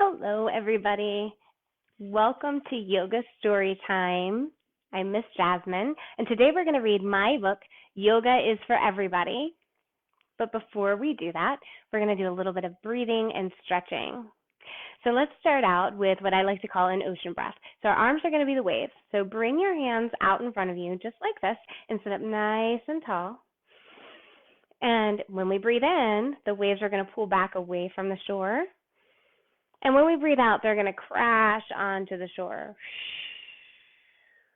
Hello, everybody. Welcome to Yoga Story Time. I'm Miss Jasmine, and today we're going to read my book, Yoga is for Everybody. But before we do that, we're going to do a little bit of breathing and stretching. So let's start out with what I like to call an ocean breath. So our arms are going to be the waves. So bring your hands out in front of you, just like this, and sit up nice and tall. And when we breathe in, the waves are going to pull back away from the shore. And when we breathe out, they're going to crash onto the shore.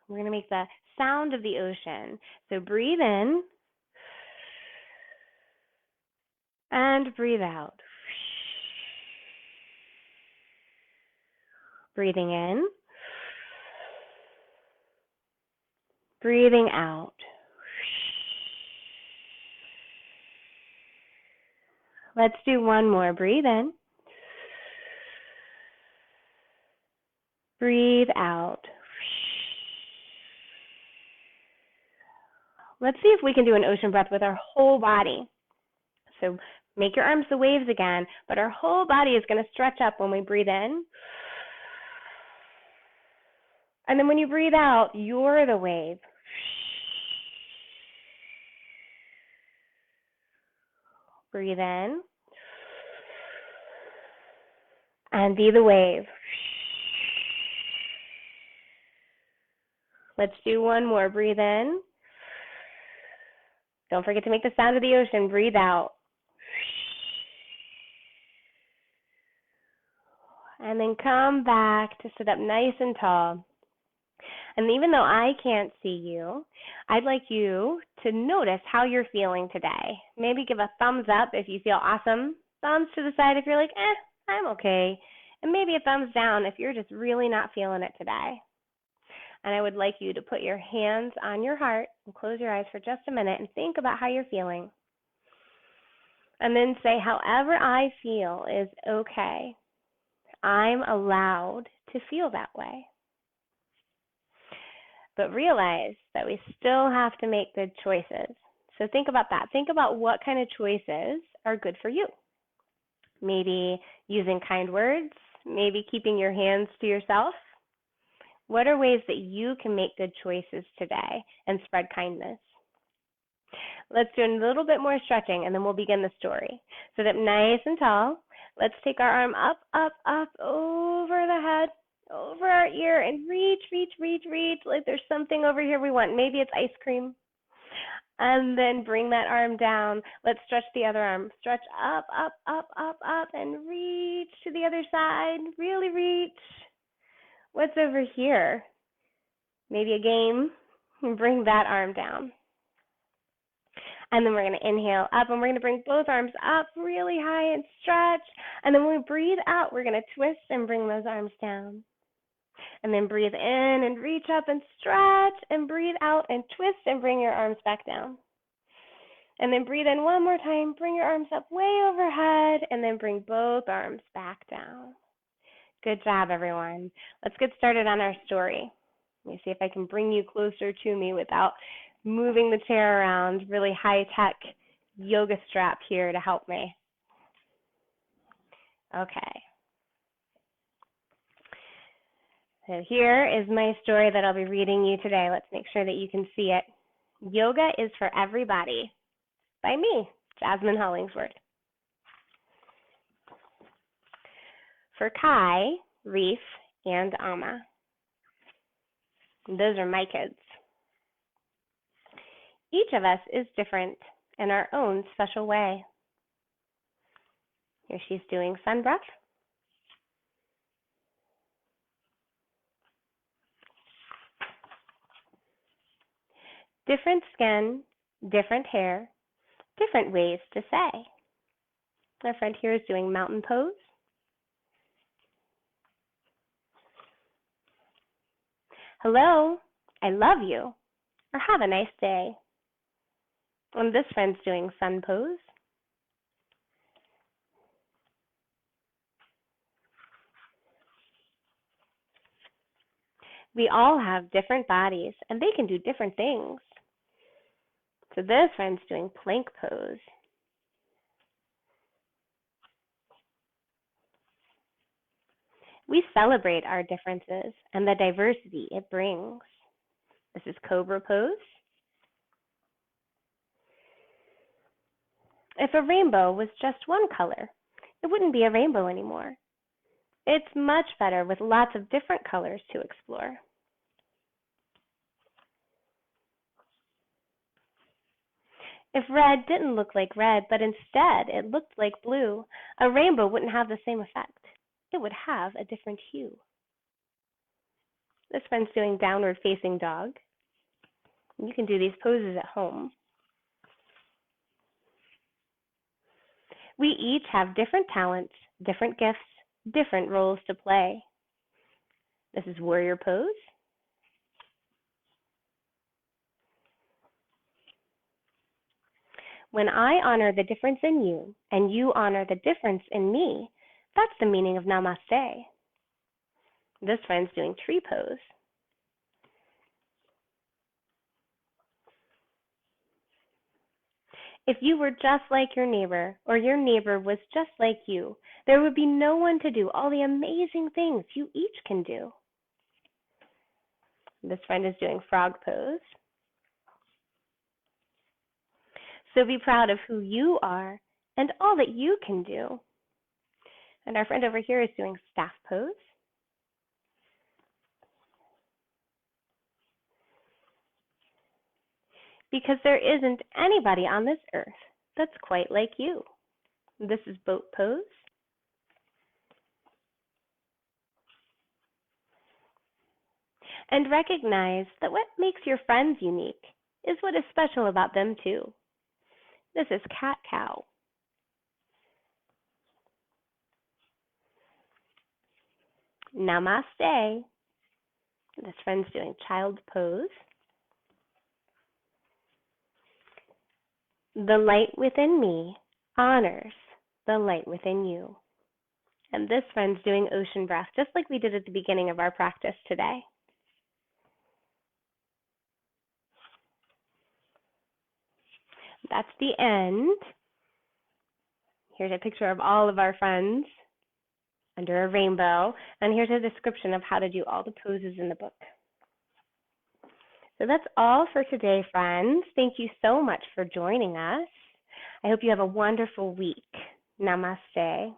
We're going to make the sound of the ocean. So breathe in and breathe out. Breathing in, breathing out. Let's do one more. Breathe in. Breathe out. Let's see if we can do an ocean breath with our whole body. So make your arms the waves again, but our whole body is going to stretch up when we breathe in. And then when you breathe out, you're the wave. Breathe in. And be the wave. Let's do one more. Breathe in. Don't forget to make the sound of the ocean. Breathe out. And then come back to sit up nice and tall. And even though I can't see you, I'd like you to notice how you're feeling today. Maybe give a thumbs up if you feel awesome. Thumbs to the side if you're like, I'm okay. And maybe a thumbs down if you're just really not feeling it today. And I would like you to put your hands on your heart and close your eyes for just a minute and think about how you're feeling. And then say, however I feel is okay. I'm allowed to feel that way. But realize that we still have to make good choices. So think about that. Think about what kind of choices are good for you. Maybe using kind words, maybe keeping your hands to yourself. What are ways that you can make good choices today and spread kindness? Let's do a little bit more stretching and then we'll begin the story. Sit up nice and tall. Let's take our arm up, up, up, over the head, over our ear, and reach, reach, reach, reach, like there's something over here we want. Maybe it's ice cream. And then bring that arm down. Let's stretch the other arm. Stretch up, up, up, up, up, and reach to the other side. Really reach. What's over here? Maybe a game. Bring that arm down. And then we're going to inhale up, and we're going to bring both arms up really high and stretch. And then when we breathe out, we're going to twist and bring those arms down. And then breathe in and reach up and stretch, and breathe out and twist and bring your arms back down. And then breathe in one more time, bring your arms up way overhead, and then bring both arms back down. Good job, everyone. Let's get started on our story. Let me see if I can bring you closer to me without moving the chair around. Really high-tech yoga strap here to help me. Okay. So here is my story that I'll be reading you today. Let's make sure that you can see it. Yoga is for Everybody by me, Jasmine Hollingsworth. For Kai, Reef, and Amma. Those are my kids. Each of us is different in our own special way. Here she's doing sun breath. Different skin, different hair, different ways to say. Our friend here is doing mountain pose. Hello, I love you, or have a nice day. And this friend's doing sun pose. We all have different bodies, and they can do different things. So this friend's doing plank pose. We celebrate our differences and the diversity it brings. This is Cobra pose. If a rainbow was just one color, it wouldn't be a rainbow anymore. It's much better with lots of different colors to explore. If red didn't look like red, but instead it looked like blue, a rainbow wouldn't have the same effect. It would have a different hue. This friend's doing downward facing dog. You can do these poses at home. We each have different talents, different gifts, different roles to play. This is warrior pose. When I honor the difference in you and you honor the difference in me, that's the meaning of namaste. This friend's doing tree pose. If you were just like your neighbor, or your neighbor was just like you, there would be no one to do all the amazing things you each can do. This friend is doing frog pose. So be proud of who you are and all that you can do. And our friend over here is doing staff pose. Because there isn't anybody on this earth that's quite like you. This is boat pose. And recognize that what makes your friends unique is what is special about them too. This is cat-cow. Namaste. This friend's doing child pose. The light within me honors the light within you. And this friend's doing ocean breath, just like we did at the beginning of our practice today. That's the end. Here's a picture of all of our friends under a rainbow, and here's a description of how to do all the poses in the book. So that's all for today, friends. Thank you so much for joining us. I hope you have a wonderful week. Namaste.